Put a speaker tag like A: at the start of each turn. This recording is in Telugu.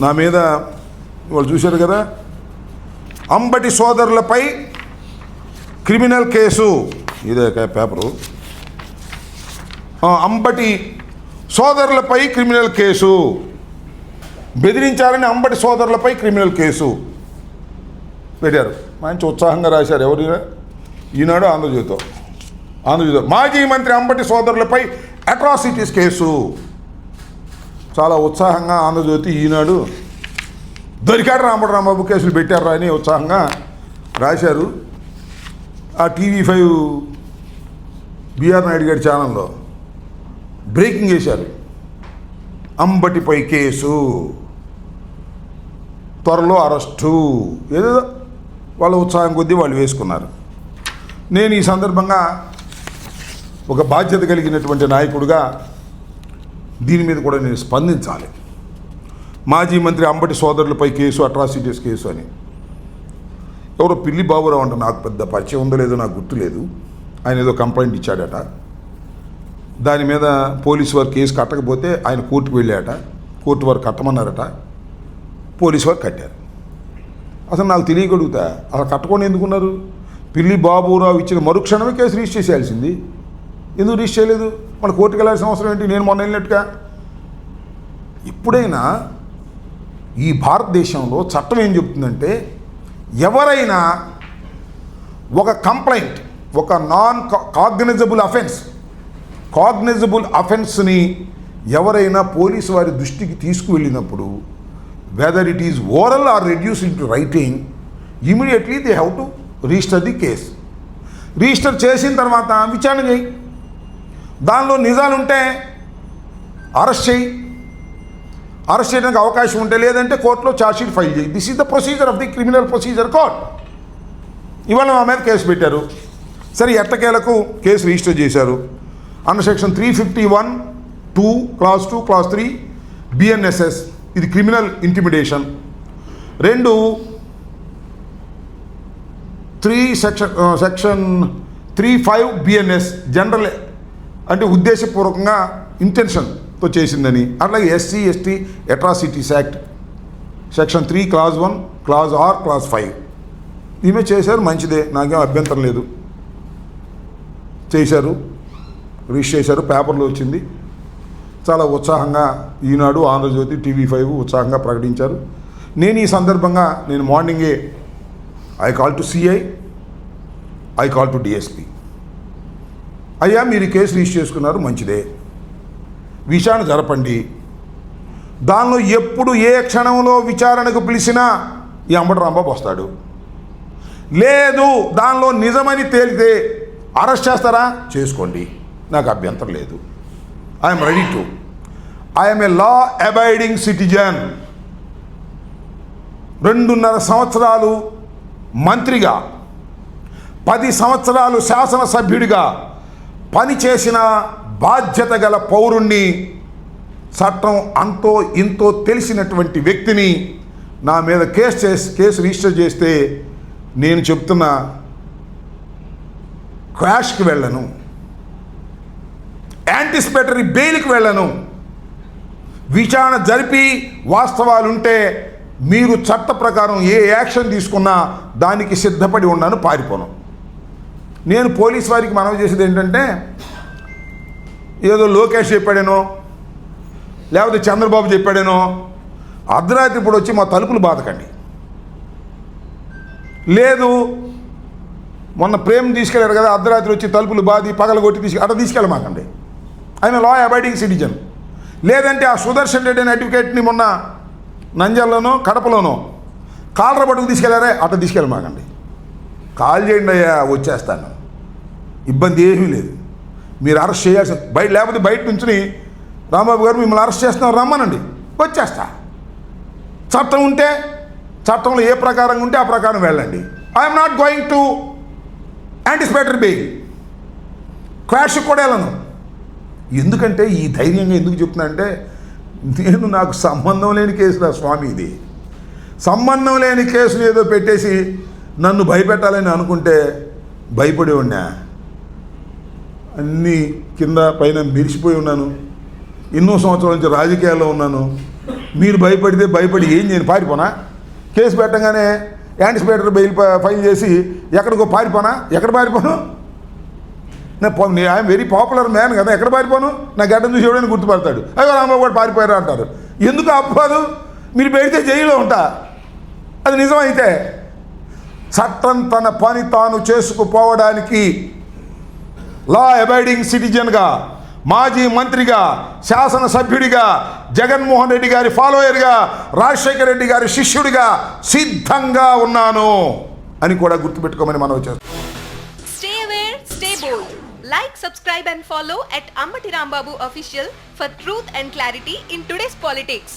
A: నా మీద వాళ్ళు చూశారు కదా, అంబటి సోదరులపై క్రిమినల్ కేసు. ఇదే పేపరు. అంబటి సోదరులపై క్రిమినల్ కేసు, బెదిరించారని అంబటి సోదరులపై క్రిమినల్ కేసు పెట్టారు. మంచి ఉత్సాహంగా రాశారు. ఎవరు? ఈనాడు, ఆంధ్రజ్యోతి. మాజీ మంత్రి అంబటి సోదరులపై అట్రాసిటీస్ కేసు. చాలా ఉత్సాహంగా ఆంధ్రజ్యోతి, ఈనాడు దొరికాడు రాంబాబు కేసులు పెట్టారు అని ఉత్సాహంగా రాశారు. ఆ TV5 బిఆర్ నాయుడు గారి ఛానల్లో బ్రేకింగ్ చేశారు. అంబటిపై కేసు, త్వరలో అరెస్టు. ఏదో వాళ్ళ ఉత్సాహం కొద్దీ వాళ్ళు వేసుకున్నారు. నేను ఈ సందర్భంగా ఒక బాధ్యత కలిగినటువంటి నాయకుడిగా దీని మీద కూడా నేను స్పందించాలి. మాజీ మంత్రి అంబటి సోదరులపై కేసు, అట్రాసిటీస్ కేసు అని ఎవరో పిల్లి బాబురావు అంట, నాకు పెద్ద పరిచయం ఉందో లేదో నాకు గుర్తులేదు. ఆయన ఏదో కంప్లైంట్ ఇచ్చాడట. దాని మీద పోలీసు వారు కేసు కట్టకపోతే ఆయన కోర్టుకు వెళ్ళాట. కోర్టు వారు కట్టమన్నారట. పోలీసు వారు కట్టారు. అసలు నాకు తెలియగలుగుతా, అసలు కట్టకుండా ఎందుకున్నారు? పిల్లి బాబురావు ఇచ్చిన మరుక్షణమే కేసు రిజిస్టర్ చేసేయాల్సింది. ఎందుకు రిజిస్టర్ చేయలేదు? మన కోర్టుకు వెళ్ళాల్సిన అవసరం ఏంటి? నేను మొన్న వెళ్ళినట్టుగా. ఎప్పుడైనా ఈ భారతదేశంలో చట్టం ఏం చెప్తుందంటే, ఎవరైనా ఒక కంప్లైంట్, ఒక నాన్ కాగ్నిజబుల్ అఫెన్స్ని ఎవరైనా పోలీసు వారి దృష్టికి తీసుకువెళ్ళినప్పుడు, whether it is oral or reduce into writing, immediately they have to register the case. Register చేసిన తర్వాత విచారణ చేయి. దానిలో నిజాలుంటే అరెస్ట్ చేయి. అరెస్ట్ చేయడానికి అవకాశం ఉంటే, లేదంటే కోర్టులో ఛార్జ్షీట్ ఫైల్ చేయి. This is the procedure of the criminal procedure court. ఇవాళ మా మీద కేసు పెట్టారు. సరే, ఎట్టకేలకు కేసు రిజిస్టర్ చేశారు. Under section 351(2) class 2 class 3 BNSS, ఇది criminal intimidation. 2 section 35 BNS general, అంటే ఉద్దేశపూర్వకంగా ఇంటెన్షన్తో చేసిందని. అట్లాగే SC/ST atrocities act section 3 class 1 class R class 5 ఈమె చేశారు. మంచిదే, నాకేం అభ్యంతరం లేదు. చేశారు, రిజిస్టర్ చేశారు, పేపర్లో వచ్చింది. చాలా ఉత్సాహంగా ఈనాడు, ఆంధ్రజ్యోతి, TV5 ఉత్సాహంగా ప్రకటించారు. నేను ఈ సందర్భంగా మార్నింగే I call to CI, I call to DSP. అయ్యా, మీరు కేసు రిజిస్టర్ చేసుకున్నారు, మంచిదే, విచారణ జరపండి. దానిలో ఎప్పుడు ఏ క్షణంలో విచారణకు పిలిచినా ఈ అంబటి రాంబాబు వస్తాడు. లేదు, దానిలో నిజమని తేలితే అరెస్ట్ చేస్తారా? చేసుకోండి, నాకు అభ్యంతరం లేదు. I'm ready to. I'm a law abiding citizen. 2.5 సంవత్సరాలు మంత్రిగా, 10 సంవత్సరాలు శాసనసభ్యుడిగా పనిచేసిన బాధ్యత గల పౌరుణ్ణి, చట్టం అంతో ఇంతో తెలిసినటువంటి వ్యక్తిని నా మీద కేసు రిజిస్టర్ చేస్తే నేను చెప్తున్న క్వాష్కి వెళ్ళను, యాంటిసిపేటరీ బెయిల్కి వెళ్ళను. విచారణ జరిపి వాస్తవాలుంటే మీరు చట్ట ప్రకారం ఏ యాక్షన్ తీసుకున్నా దానికి సిద్ధపడి ఉన్నాను, పారిపోను. నేను పోలీస్ వారికి మనవి చేసేది ఏంటంటే, ఏదో లోకేష్ చెప్పాడేనో, లేకపోతే చంద్రబాబు చెప్పాడేనో అర్ధరాత్రి ఇప్పుడు వచ్చి మా తలుపులు బాధకండి. లేదు, మొన్న ప్రేమ్ తీసుకెళ్ళారు కదా, అర్ధరాత్రి వచ్చి తలుపులు బాది పగలగొట్టి అట్లా తీసుకెళ్ళమాకండి. ఆయన లా అబైడింగ్ సిటిజన్. లేదంటే ఆ సుదర్శన్ రెడ్డి అనే అడ్వకేట్ని మొన్న నంద్యాలలోనో కడపలోనో కాలర పట్టుకు తీసుకెళ్లారే, అట్లా తీసుకెళ్ళమాకండి. కాల్ చేయండి అయ్యా, వచ్చేస్తాను, ఇబ్బంది ఏమీ లేదు. మీరు అరెస్ట్ చేయాల్సి లేకపోతే బయట నుంచి రాంబాబు గారు మిమ్మల్ని అరెస్ట్ చేస్తున్నారు, రమ్మనండి, వచ్చేస్తా. చట్టం ఉంటే చట్టంలో ఏ ప్రకారంగా ఉంటే ఆ ప్రకారం వెళ్ళండి. I'm not going to anticipatory bail. Quash కూడా వెళ్ళను. ఎందుకంటే ఈ ధైర్యంగా ఎందుకు చెప్తున్నా అంటే, నాకు సంబంధం లేని కేసురా స్వామి, ఇది సంబంధం లేని కేసులు ఏదో పెట్టేసి నన్ను భయపెట్టాలని అనుకుంటే భయపడి ఉన్నా. అన్నీ కింద పైన మిరిసిపోయి ఉన్నాను. ఎన్నో సంవత్సరాల నుంచి రాజకీయాల్లో ఉన్నాను. మీరు భయపడి ఏం చేయను, పారిపోనా? కేసు పెట్టగానే యాంటిసిపేటర్ బెయిల్ ఫైల్ చేసి ఎక్కడికో పారిపోనా? ఎక్కడ పారిపోను? నేను ఐఎమ్ వెరీ పాపులర్ మ్యాన్ కదా, ఎక్కడ పారిపోను? నా గడ్డం చూసి ఎవడని గుర్తుపడతాడు, అయ్యో రాంబాబు కూడా పారిపోయారు అంటారు. ఎందుకు అప్పదు? మీరు పెడితే జైల్లో ఉంటా, అది నిజమైతే. చట్టం తన పని తాను చేసుకుపోవడానికి లా అబైడింగ్ సిటిజన్గా, మాజీ మంత్రిగా, శాసనసభ్యుడిగా, జగన్మోహన్ రెడ్డి గారి ఫాలోయర్గా, రాజశేఖర రెడ్డి గారి శిష్యుడిగా సిద్ధంగా ఉన్నాను అని కూడా గుర్తుపెట్టుకోమని మనం చేస్తాం.
B: Stay aware, stay bold. Like, subscribe and follow at Ammati Rambabu Official for truth and clarity in today's politics.